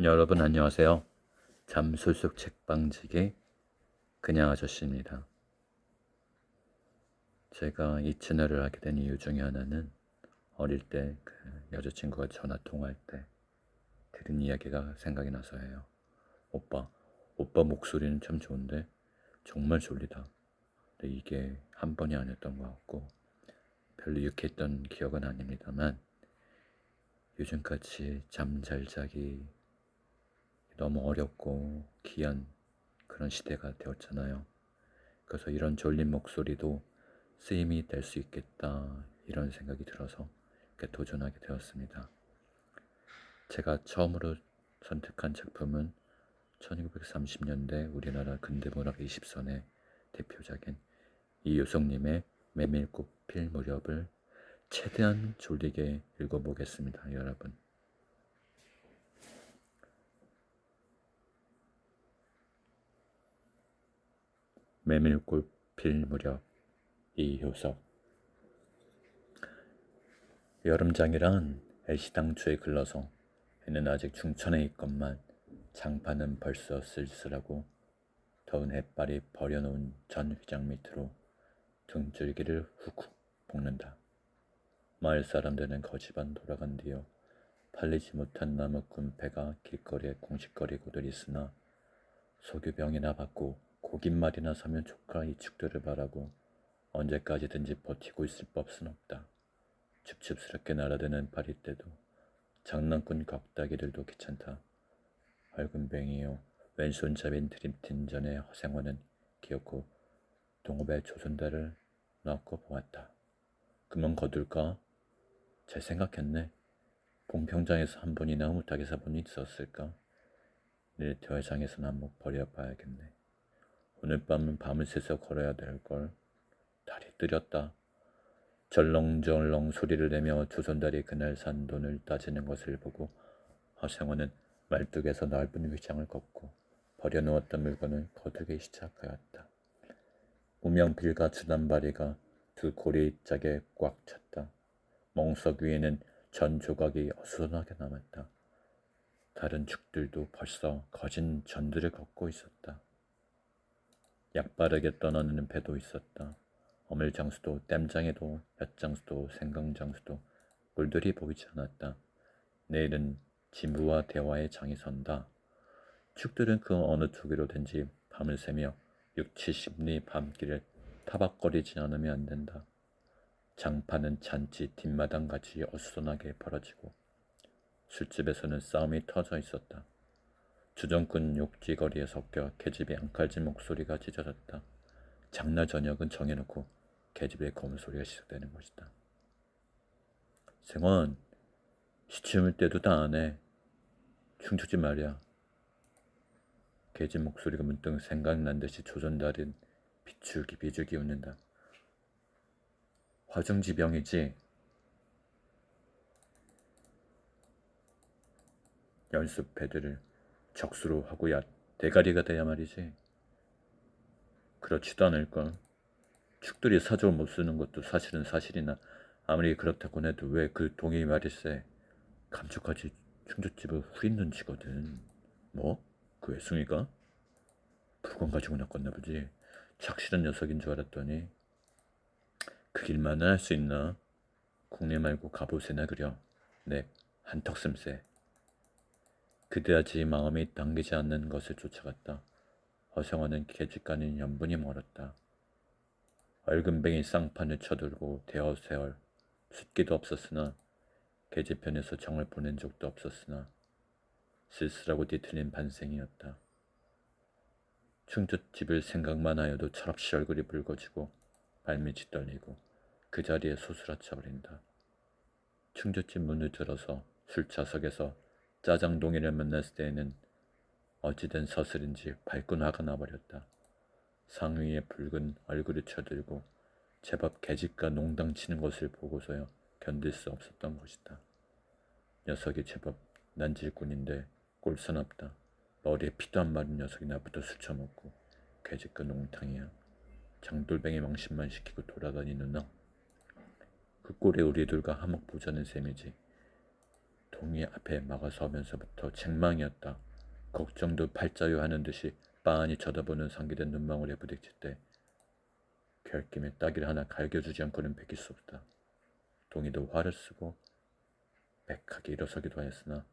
여러분 안녕하세요. 잠술속 책방지기 그냥 아저씨입니다. 제가 이 채널을 하게 된 이유 중에 하나는 어릴 때 그 여자친구가 전화 통화할 때 들은 이야기가 생각이 나서예요. 오빠 목소리는 참 좋은데 정말 졸리다. 근데 이게 한 번이 아니었던 것 같고 별로 유쾌했던 기억은 아닙니다만 요즘같이 잠 잘 자기 너무 어렵고 귀한 그런 시대가 되었잖아요. 그래서 이런 졸린 목소리도 쓰임이 될 수 있겠다 이런 생각이 들어서 이렇게 도전하게 되었습니다. 제가 처음으로 선택한 작품은 1930년대 우리나라 근대문학 20선의 대표작인 이유성님의 메밀꽃 필 무렵을 최대한 졸리게 읽어보겠습니다. 여러분. 메밀꽃 필 무렵 이효석. 여름장이란 애시당초에 글러서 해는 아직 중천에 있건만 장판은 벌써 쓸쓸하고 더운 햇발이 버려놓은 전 휘장 밑으로 등줄기를 훅훅 볶는다. 마을 사람들은 거지반 돌아간 뒤여 팔리지 못한 나무 군패가 길거리에 공식거리고들 있으나 소규병이나 받고 고깃말이나 사면 조카 이 축들을 바라고 언제까지든지 버티고 있을 법은 없다. 춥춥스럽게 날아드는 파리떼도 장난꾼 겁다기들도 귀찮다. 활금뱅이요 왼손잡인 드림팀전의 허생원은 기어코 동업의 조선달을 놔고 보았다. 그만 거둘까? 잘 생각했네. 봉평장에서 한 번이나 흐뭇하게 사본이 있었을까? 내일 대화장에서는 한몫 버려봐야겠네. 오늘 밤은 밤을 새서 걸어야 될걸. 달이 뜨렸다. 절렁절렁 소리를 내며 조선달이 그날 산 돈을 따지는 것을 보고 허생원은 말뚝에서 넓은 휘장을 걷고 버려놓았던 물건을 거두기 시작하였다. 무명필과 주단바리가 두 고리짝에 꽉 찼다. 멍석 위에는 전 조각이 어수선하게 남았다. 다른 축들도 벌써 거진 전들을 걷고 있었다. 약바르게 떠나는 배도 있었다. 어물장수도 땜장에도 엿장수도 생강장수도 꿀들이 보이지 않았다. 내일은 진부와 대화의 장이 선다. 축들은 그 어느 투기로든지 밤을 새며 60-70리 밤길을 타박거리지 않으면 안 된다. 장판은 잔치 뒷마당같이 어수선하게 벌어지고 술집에서는 싸움이 터져 있었다. 주정꾼 욕지거리에 섞여 계집의 앙칼진 목소리가 찢어졌다. 장날 저녁은 정해놓고 계집의 검소리가 시작되는 것이다. 생원, 시치물 때도 다 안 해. 춤추지 말이야. 계집 목소리가 문득 생각난 듯이 조선달은 비죽이 웃는다. 화중지병이지? 연습 패드를 적수로 하고야 대가리가 돼야 말이지. 그렇지도 않을걸. 축들이 사족을 못 쓰는 것도 사실은 사실이나 아무리 그렇다고 해도 왜 그 동이 말일세. 감쪽같이 충주집을 후린 눈치거든. 뭐? 그 외숭이가? 물건 가지고 낚았나 보지. 착실한 녀석인 줄 알았더니 그 길만은 할 수 있나? 국내 말고 갑옷에나 그려. 네, 한턱슴새. 그대하지 마음이 당기지 않는 것을 쫓아갔다. 허생원은 계집가는 연분이 멀었다. 얼금뱅이 쌍판을 쳐들고 대어세월 숫기도 없었으나 계집편에서 정을 보낸 적도 없었으나 쓸쓸하고 뒤틀린 반생이었다. 충주집을 생각만 하여도 철없이 얼굴이 붉어지고 발밑이 떨리고 그 자리에 소스라쳐 버린다. 충주집 문을 들어서 술차석에서 짜장동이를 만났을 때에는 어찌된 서슬인지 밝은 화가 나버렸다. 상위에 붉은 얼굴을 쳐들고 제법 계집과 농당 치는 것을 보고서야 견딜 수 없었던 것이다. 녀석이 제법 난질꾼인데 꼴사납다. 머리에 피도 안 마른 녀석이 나부터 술 처먹고 계집과 농탕이야. 장돌뱅이 망신만 시키고 돌아다니는 너. 그 꼴에 우리 둘과 한몫 보자는 셈이지. 동이 앞에 막아서면서부터 책망이었다. 걱정도 팔자요 하는 듯이 빤히 쳐다보는 상기된 눈망울에 부딪힐 때 결김에 따기를 하나 갈겨주지 않고는 베낄 수 없다. 동이도 화를 쓰고 백하게 일어서기도 하였으나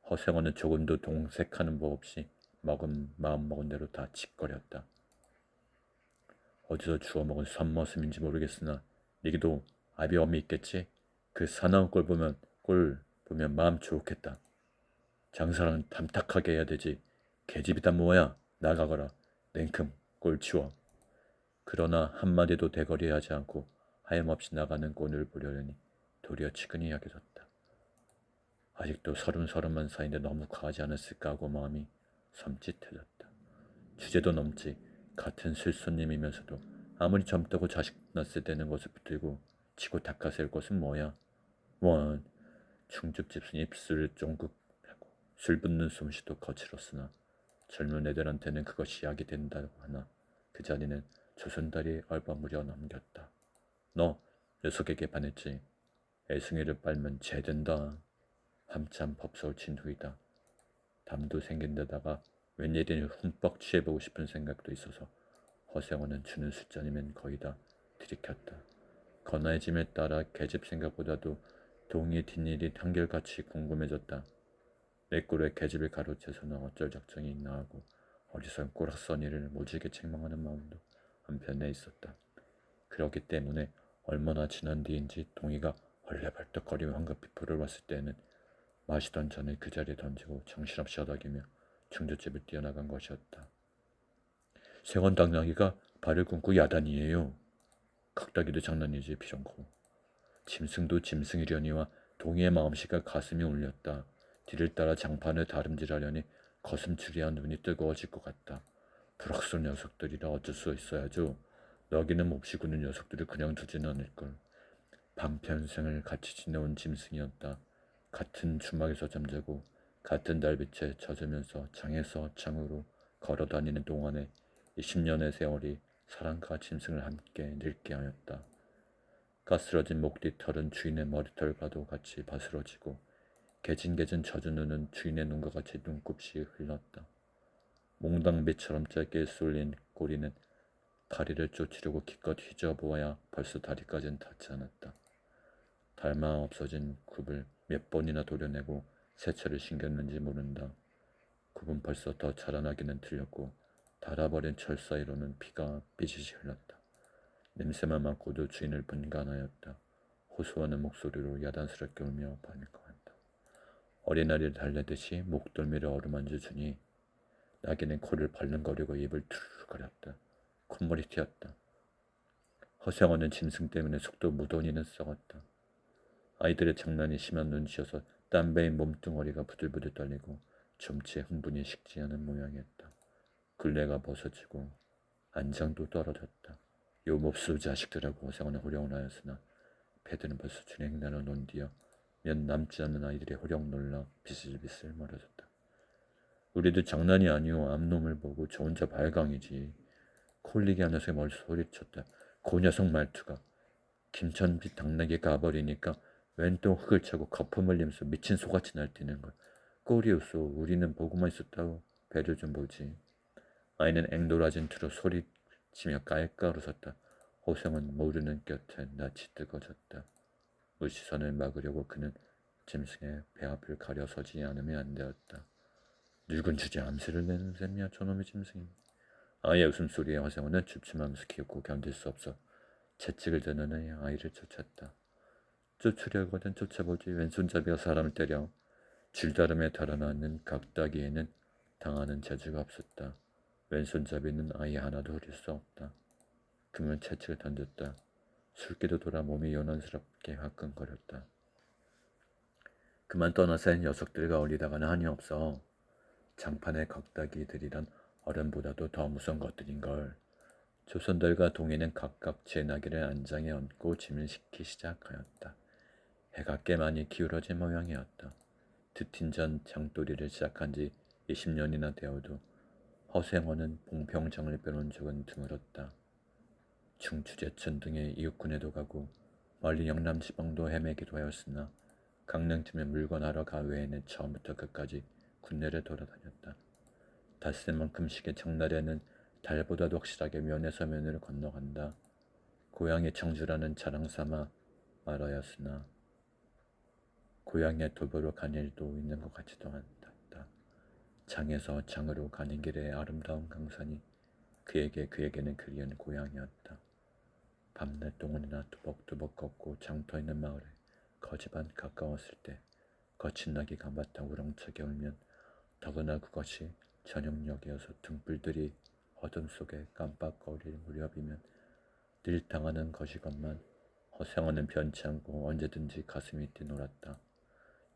허생원은 조금도 동색하는 법 없이 마음먹은 대로 다 짓거렸다. 어디서 주워먹은 선머슴인지 모르겠으나 니기도 아비엄이 있겠지? 그 사나운 꼴 보면 마음 좋겠다. 장사는 담탁하게 해야 되지. 계집이다 뭐야. 나가거라. 냉큼 꼴 치워. 그러나 한마디도 대거리하지 않고 하염없이 나가는 꼴을 보려니 도리어 치근히 여겨졌다. 아직도 서른만 사이인데 너무 과하지 않았을까 하고 마음이 섬찟해졌다. 주제도 넘지. 같은 실손님이면서도 아무리 젊다고 자식 낳았을 때는 것을 붙들고 치고 닦아세울 것은 뭐야. 원 충줍집순이 입술을 쫑긋하고 술 붓는 솜씨도 거칠었으나 젊은 애들한테는 그것이 약이 된다고 하나 그 자리는 조선다리 얼버무려 넘겼다. 너 녀석에게 반했지. 애승이를 빨면 죄된다. 한참 법석을 친 후이다. 담도 생긴 데다가 웬일이니 흠뻑 취해보고 싶은 생각도 있어서 허생원은 주는 숫자니면 거의 다 들이켰다. 건아해짐에 따라 계집 생각보다도 동의 뒷일이 한결같이 궁금해졌다. 내 꼴에 계집을 가로채서는 어쩔 작정이 있나 하고 어리석은 꼬락서니를 모질게 책망하는 마음도 한편에 있었다. 그렇기 때문에 얼마나 지난 뒤인지 동이가 헐레벌떡거리며 황급히 불을 왔을 때에는 마시던 잔을 그 자리에 던지고 정신없이 허덕이며 충주집을 뛰어나간 것이었다. 세원당나귀가 발을 굶고 야단이에요. 각다기도 장난이지 비정코. 짐승도 짐승이려니와 동이의 마음씨가 가슴이 울렸다. 뒤를 따라 장판을 다름질하려니 거슴추리한 눈이 뜨거워질 것 같다. 불확실 녀석들이라 어쩔 수 있어야죠. 너기는 몹시 구는 녀석들을 그냥 두지는 않을걸. 반편생을 같이 지내온 짐승이었다. 같은 주막에서 잠자고 같은 달빛에 젖으면서 장에서 장으로 걸어다니는 동안에 20년의 세월이 사람과 짐승을 함께 늙게 하였다. 까스러진 목뒤털은 주인의 머리털과도 같이 바스러지고 개진개진 젖은 눈은 주인의 눈과 같이 눈곱이 흘렀다. 몽당비처럼 짧게 쏠린 꼬리는 다리를 쫓으려고 기껏 휘저어보아야 벌써 다리까지는 닿지 않았다. 닮아 없어진 굽을 몇 번이나 도려내고 세차를 신겼는지 모른다. 굽은 벌써 더 자라나기는 틀렸고 닳아버린 철 사이로는 피가 삐지시 흘렀다. 냄새만 맡고도 주인을 분간하였다. 호소하는 목소리로 야단스럽게 울며 반가한다. 어린아이를 달래듯이 목덜미를 어루만져 주니 나귀는 코를 벌렁거리고 입을 투르르거렸다. 콧물이 튀었다. 허생원은 짐승 때문에 속도 무던히는 썩었다. 아이들의 장난이 심한 눈치여서 땀배인 몸뚱어리가 부들부들 떨리고 좀체 흥분이 식지 않은 모양이었다. 굴레가 벗어지고 안장도 떨어졌다. 요 몹쓸 자식들하고 허생원은 호령을 하였으나 패들은 벌써 준행나로 논디어 몇 남지 않는 아이들의 호령 놀라 비슬비슬 멀어졌다. 우리들 장난이 아니오. 암놈을 보고 저 혼자 발광이지. 콜리게 한 녀석이 멀리서 소리쳤다. 그 녀석 말투가 김천빛 당나귀 가버리니까 웬 또 흙을 차고 거품을 흘리면서 미친 소같이 날뛰는 걸. 꼴이었소. 우리는 보고만 있었다고. 배를 좀 보지. 아이는 앵돌아진 투로 소리치며 깔깔 웃었다. 호성은 모르는 곁에 낯이 뜨거졌다. 물시선을 막으려고 그는 짐승의 배 앞을 가려서지 않으면 안 되었다. 늙은 주제 암시를 내는 셈이야 저놈의 짐승이. 아이의 웃음소리에 허생원은 줍줍하면서 기웃고 견딜 수 없어 채찍을 드는 아이를 쫓았다. 쫓으려거든 쫓아보지 왼손잡이가 사람을 때려. 줄다름에 달아나는 각다기에는 당하는 재주가 없었다. 왼손잡이는 아이 하나도 흐릴 수 없다. 그만 채찍을 던졌다. 술기도 돌아 몸이 요란스럽게 화끈거렸다. 그만 떠나서 녀석들과 어울리다가는 한이 없어. 장판의 각다기들이란 어른보다도 더 무서운 것들인걸. 조선들과 동해는 각각 제 나귀를 안장에 얹고 짐을 싣기 시작하였다. 해가 꽤 많이 기울어진 모양이었다. 드틴 전 장도리를 시작한 지 20년이나 되어도 허생원은 봉평장을 빼놓은 적은 드물었다. 충추제천 등의 이웃군에도 가고 멀리 영남지방도 헤매기도 하였으나 강릉쯤에 물건하러 가 외에는 처음부터 끝까지 군내를 돌아다녔다. 닷새만큼씩의 장날에는 달보다도 확실하게 면에서 면을 건너간다. 고향의 청주라는 자랑삼아 말하였으나 고향에 돌보러 간 일도 있는 것 같지도 않았다. 장에서 장으로 가는 길에 아름다운 강산이 그에게는 그리운 고향이었다. 밤낮 동안이나 두벅두벅 걷고 장터 있는 마을에 거지반 가까웠을 때 거친 나귀가 맞다 우렁차게 울면 더구나 그것이 저녁녘이어서 등불들이 어둠 속에 깜빡거릴 무렵이면 늘 당하는 것이건만 허생어는 변치 않고 언제든지 가슴이 뛰놀았다.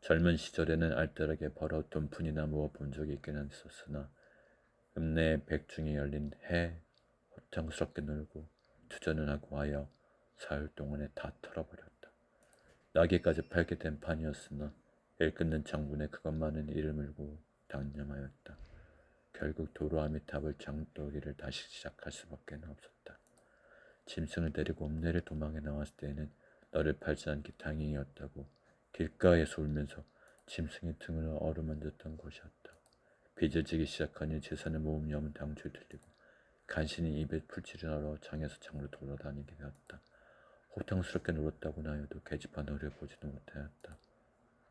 젊은 시절에는 알뜰하게 벌어 돈푼이나 모아 본 적이 있기는 있었으나 읍내의 백중이 열린 해 호탕스럽게 놀고 투전을 하고 하여 사흘 동안에 다 털어버렸다. 나귀까지 팔게 된 판이었으나 일 끊는 장군의 그것만은 이를 물고 단념하였다. 결국 도로 아미탑을 장도기를 다시 시작할 수밖에 없었다. 짐승을 데리고 읍내를 도망해 나왔을 때에는 너를 팔지 않기 다행이었다고 길가에서 울면서 짐승의 등을 어루만졌던 것이었다. 빚을 지기 시작하니 재산을 모은 염은 당초에 들리고 간신히 입에 풀칠을 하러 장에서 장으로 돌아다니게 되었다. 호탕스럽게 놀았다고나 하여도 계집한 너를 보지도 못하였다.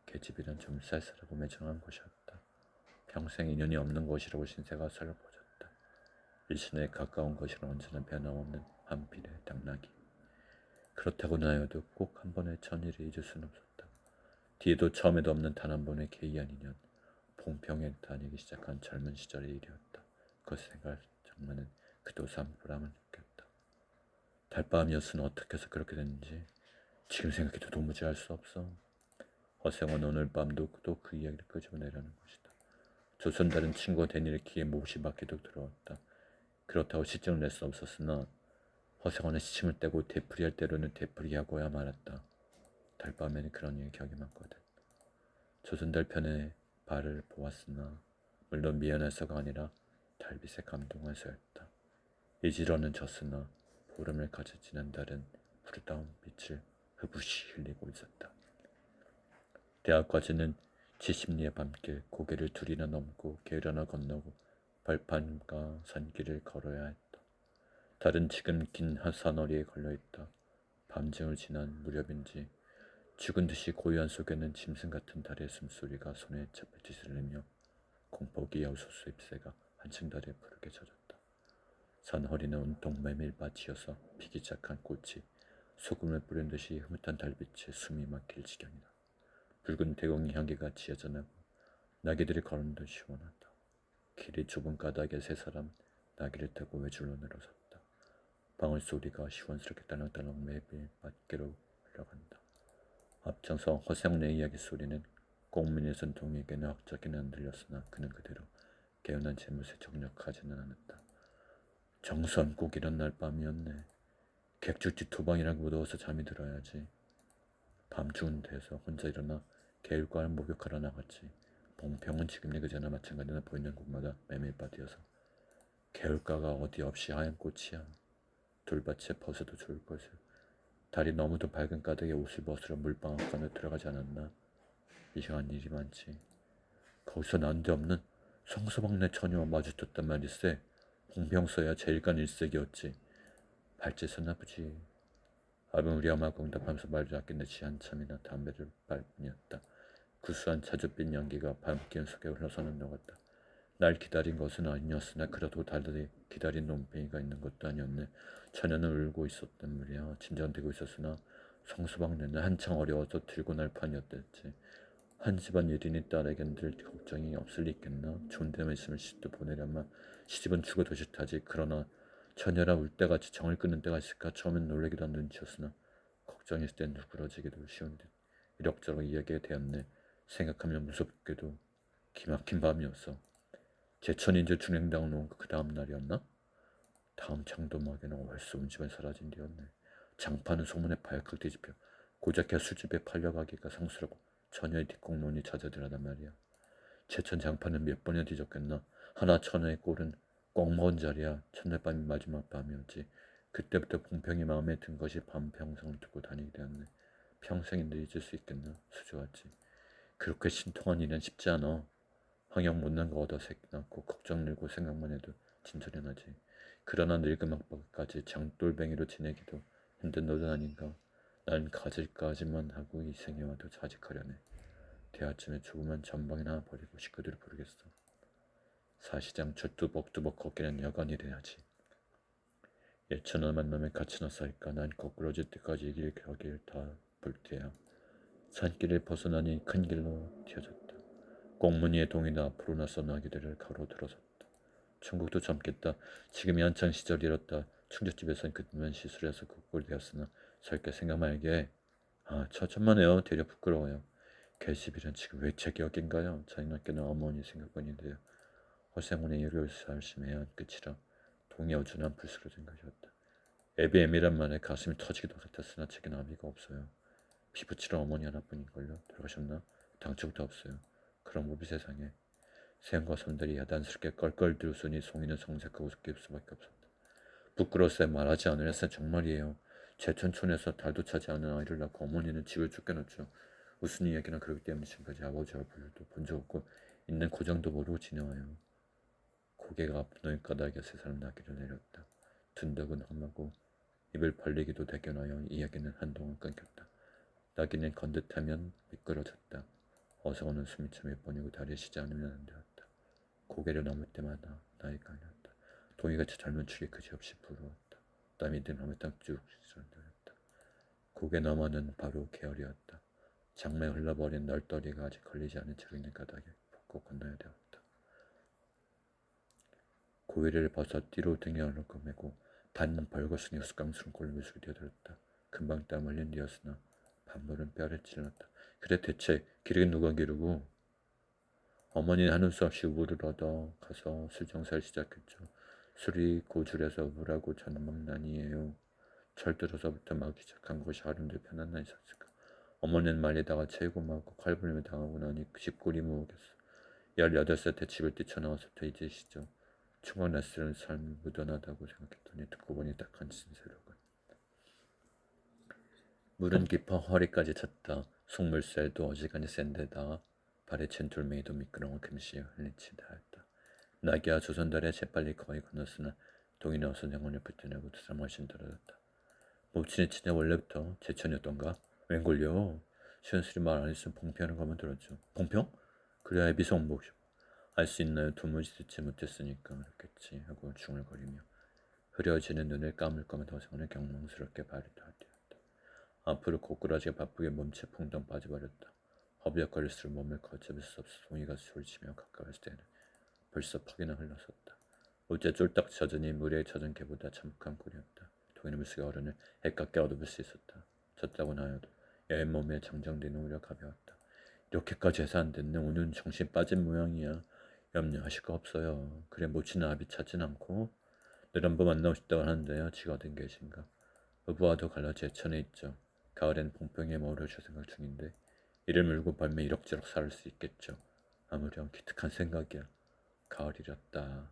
계집이란 좀 쌀쌀하고 매정한 것이었다. 평생 인연이 없는 것이라고 신세가 설보졌다. 일신에 가까운 것이라 언제나 변함없는 한필의 당나귀. 그렇다고나 하여도 꼭 한 번의 천일을 잊을 수는 없었다. 뒤에도 처음에도 없는 단 한 번의 개이한 인연. 봉평에 다니기 시작한 젊은 시절의 일이었다. 그것을 생각하면 그도 산보람을 느꼈다. 달밤이었으나 어떻게 해서 그렇게 됐는지 지금 생각해도 도무지 알 수 없어. 허생은 오늘 밤도 또 그 이야기를 끄집어내려는 것이다. 조선달은 친구가 데니를 키에 몹시 맞게도 들어왔다. 그렇다고 시증을 낼 수 없었으나 허생원은 시침을 떼고 되풀이할 때로는 되풀이하고야 말았다. 달밤에는 그런 일이 격이 많거든. 조선달 편에 발을 보았으나 물론 미안해서가 아니라 달빛에 감동해서였다. 이지러는 졌으나 보름을 가져 지난 달은 푸르다운 빛을 흐부시 흘리고 있었다. 대학까지는 70리의 밤길 고개를 둘이나 넘고 게으르나 건너고 벌판과 산길을 걸어야 했다. 달은 지금 긴 산허리에 걸려있다. 밤중을 지난 무렵인지 죽은 듯이 고요한 속에는 짐승 같은 달의 숨소리가 손에 잡혀지를 내며 공포기 여우소수 잎새가 한층 달에 푸르게 젖었다. 산허리는 온통 메밀밭이어서 피기 시작한 꽃이 소금을 뿌린 듯이 흐뭇한 달빛에 숨이 막힐 지경이다. 붉은 대공의 향기가 지어져 나고 나귀들이 걸은 듯 시원하다. 길이 좁은 까닭에 세 사람 나귀를 타고 외줄로 늘어섰다. 방울 소리가 시원스럽게 딸랑딸랑 매일 밖으로 흘러간다. 앞장서 허생훈의 이야기 소리는 꽁민의 선통에게는 확적이나 안 들렸으나 그는 그대로 개운한 재물에 적력하지는 않았다. 정선 꼭 이런 날 밤이었네. 객주지 투방이랑 무더워서 잠이 들어야지. 밤 추운 데서 혼자 일어나 개울가를 목욕하러 나갔지. 봉평은 지금 그제나 마찬가지나 보이는 곳마다 메밀밭이어서 개울가가 어디 없이 하얀 꽃이야. 돌밭에 벗어도 좋을 것을. 달이 너무도 밝은 까닭에 옷을 벗으러 물방앗 안에 들어가지 않았나. 이상한 일이 많지. 거기서 난데없는 성서방네 처녀와 마주쳤단 말일세. 봉평서야 제일 간 일색이었지. 발제서나 보지. 아범 우리 엄마가 응답하면서 말을 아끼듯이 한참이나 담배를 빨 뿐이었다. 구수한 자줏빛 연기가 밤기운 속에 흘러서는 녹았다. 날 기다린 것은 아니었으나 그래도 달달이 기다린 논팽이가 있는 것도 아니었네. 처녀는 울고 있었단 말이야. 진정되고 있었으나 성수방네는 한창 어려워서 들고 날 판이었댔지. 한 집안 일이니 딸에겐 늘 걱정이 없을 리 있겠나. 좋은 데만 있으면 시집도 보내려면 시집은 죽어도 싫다지. 그러나 처녀라 울 때같이 정을 끊는 때가 있을까. 처음엔 놀래기도 한 눈치였으나 걱정이 있을 땐 누그러지기도 쉬운 듯 이럭저럭 이야기가 되었네. 생각하면 무섭게도 기막힌 밤이었어. 제천인제 준행당을 놓은 그 다음 날이었나? 다음 장도막에는 월수 온 집안 사라진 뒤였네. 장파는 소문에 발칵 뒤집혀 고작해 술집에 팔려가기가 상스럽고 처녀의 뒷공론이 잦아들었단 말이야. 제천 장파는 몇 번이나 뒤졌겠나. 하나 처녀의 꼴은 꼭 먹은 자리야. 첫날 밤이 마지막 밤이었지. 그때부터 봉평이 마음에 든 것이 밤평성을 두고 다니게 되었네. 평생인데 잊을 수 있겠나. 수조하지. 그렇게 신통한 일은 쉽지 않아. 황영 못난 거 얻어 새끼 낳고 걱정 늘고 생각만 해도 진절이 나지. 그러나 늙음 아빠까지 장돌뱅이로 지내기도 힘든 노릇 아닌가. 난 가질까지만 하고 이 생에 와도 자직하려네. 대하쯤에 죽으면 전방이나 버리고 식구들을 부르겠어. 사시장 쭈뚜벅뚜벅 걷기는 여간이래야지. 예천을 만나면 같이나 살까. 난 거꾸러질 때까지 이 길 격일 다 볼 테야. 산길을 벗어나니 큰 길로 튀어졌다. 꽁무니의 동이나 앞으로 나선 아기들을 가로들어섰다. 천국도 젊겠다. 지금이 한창 시절이었다. 충주집에선 그때만 시술해서 극골이 되었으나 설게 생각 말게. 아, 처천만해요. 되려 부끄러워요. 계집이란 지금 왜 제 격인가요? 자인학교는 어머니 생각뿐인데요. 허생훈의 일을 열심해야 끝이라 동이 어준한 불스러진 것이었다. 애비애미란 말에 가슴이 터지기도 같았으나 제겐 아비가 없어요. 피부치는 어머니 하나뿐인걸요. 돌아가셨나? 당초부터 없어요. 그럼 우리 세상에 세연과 손들이 야단스럽게 껄껄 들으니 송이는 성색하고 웃길 수밖에 없었다. 부끄러워서 말하지 않으랬어. 정말이에요. 제천촌에서 달도 차지 않은 아이를 낳고 어머니는 집을 쫓겨났죠. 무슨 이야기나 그러기 때문에 지금까지 아버지 얼굴도 본 적 없고 있는 고장도 모르고 지내와요. 고개가 아픈 눈가닥에 세상을 나기를 내렸다. 둔덕은 험하고 입을 벌리기도 대견하여 이야기는 한동안 끊겼다. 나기는 건듯하면 미끄러졌다. 어서 오는 숨이 차 몇 번이고 다리에 쉬지 않으면 안 되었다. 고개를 넘을 때마다 나이가 아니었다. 동이같이 젊은 축이 그지없이 부러웠다. 땀이 등하며 땀쭉 쏟아졌다. 고개 너머는 바로 계열이었다. 장마에 흘러버린 널떠리가 아직 걸리지 않은 채로 있는 가닥에 붓고 건너야 되었다. 고위를 벗어 띠로 등에 얼룩 메고 반 벌거숭이 우스꽝스런 꼴로 미숙이 뛰어들었다. 금방 땀 흘린 뒤였으나 반물은 뼈를 찔렀다. 그래 대체 기르긴 누가 기르고? 어머니는 하는 수 없이 우물을 얻어 가서 술정사를 시작했죠. 술이 고줄에서 우울하고 전망난이에요. 철들어서부터 막 시작한 것이 하루인데 편한 날이 있었을까. 어머니는 말리다가 채고 맞고 칼부림을 당하고 나니 집골이 무엇겠어. 18살 때 집을 뛰쳐나와서부터 이제 시죠. 충원 낯설은 삶이 무던하다고 생각했더니 듣고 보니 딱한 진세로군. 물은 깊어 허리까지 찼다. 속물살도 어지간히 센데다 발에 챈 돌멩이도 미끄러워 금시 흘리치다 했다. 나기야 조선달에 재빨리 거의 건넜으나 동이나 어선 영혼을 붙여내고 두 사람 훨씬 떨어졌다. 모친의 친애 원래부터 제천이었던가? 웬걸요? 시원술이 말 안 했으면 봉평하는 것만 들었죠. 봉평? 그래야 애비송 보시오. 알 수 있나요? 도무지 듣지 못했으니까 그렇겠지 하고 중얼거리며 흐려지는 눈을 감을 거면 더성은 경망스럽게 발을 닿았다. 앞으로 고꾸라지가 바쁘게 몸체 풍덩 빠져버렸다. 허비역거릴수록 몸을 거잡을 수 없어 송이가 소리치며 가까웠을 때는 벌써 퍽이나 흘렀었다. 어째 쫄딱 젖으니 물에 젖은 개보다 참혹한 꼴이었다. 동이는 물속의 얼음을 해깝게 얻어볼 수 있었다. 젖다고 나여도 여인 몸에 정정되는 오히려 가벼웠다. 이렇게까지 해서 안 됐네. 오늘은 정신 빠진 모양이야. 염려하실 거 없어요. 그래 모치는 아비 찾진 않고 늘 한번 만나고 싶다고 하는데요. 지가 어딘 계신가. 부부와도 갈라 제천에 있죠. 가을엔 봉평에 머무르실 생각 중인데 이를 물고 벌면 이럭저럭 살 수 있겠죠. 아무렴 기특한 생각이야. 가을이렸다.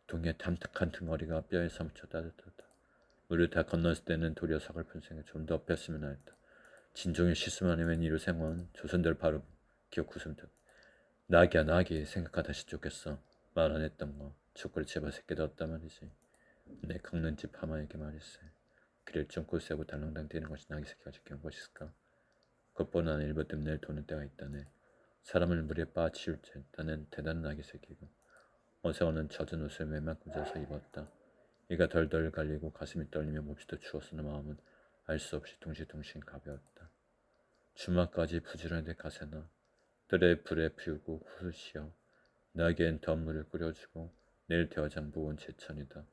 동의 탐탁한 등어리가 뼈에 사무쳐 따뜻하다. 물을 다 건넜을 때는 도리어 서글픈 생각 좀 더 뺐으면 하였다. 진종의 시스만 하면 이루 생원 조선들 바로 기억 웃음다. 나기야 나기 생각하다 시쫓겠어. 말 안 했던 거 촛불 제발 새끼 넣었단 말이지. 내 긁는 집 하마에게 말했어. 그를 쫑고 세고 달랑당 뛰는 것이 나기 새끼가 지켜온 것일까. 겉보는 일부 뜸내를 도는 때가 있다네. 사람을 물에 빠치울 때 나는 대단한 나기 새끼고 어서오는 젖은 옷을 맨만큼 져서 입었다. 이가 덜덜 갈리고 가슴이 떨리며 몹시도 추웠으나 마음은 알 수 없이 둥실둥실 가벼웠다. 주막까지 부지런히 가세나 뜰에 불에 피우고 후시어 나에겐 더 물을 끓여주고 내일 대화장 부은 제천이다.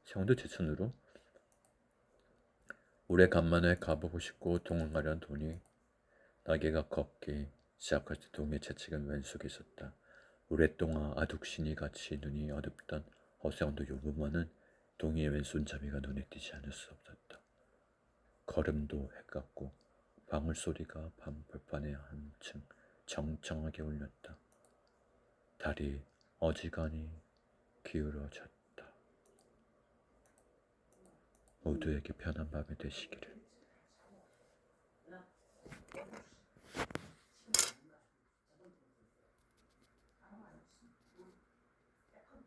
세원도 제천으로? 올해 간만에 가보고 싶고 동원하려는 돈이 나게가 걷기 시작할 때 동의 채찍은 왼속에 있었다. 오랫동안 아둑신이 같이 눈이 어둡던 허세원도 요번만은 동이의 왼손잡이가 눈에 띄지 않을 수 없었다. 걸음도 해깝고 방울소리가 밤 벌판에 한층 정청하게 울렸다. 달이 어지간히 기울어졌다. 모두에게 편한 밤이 되시기를.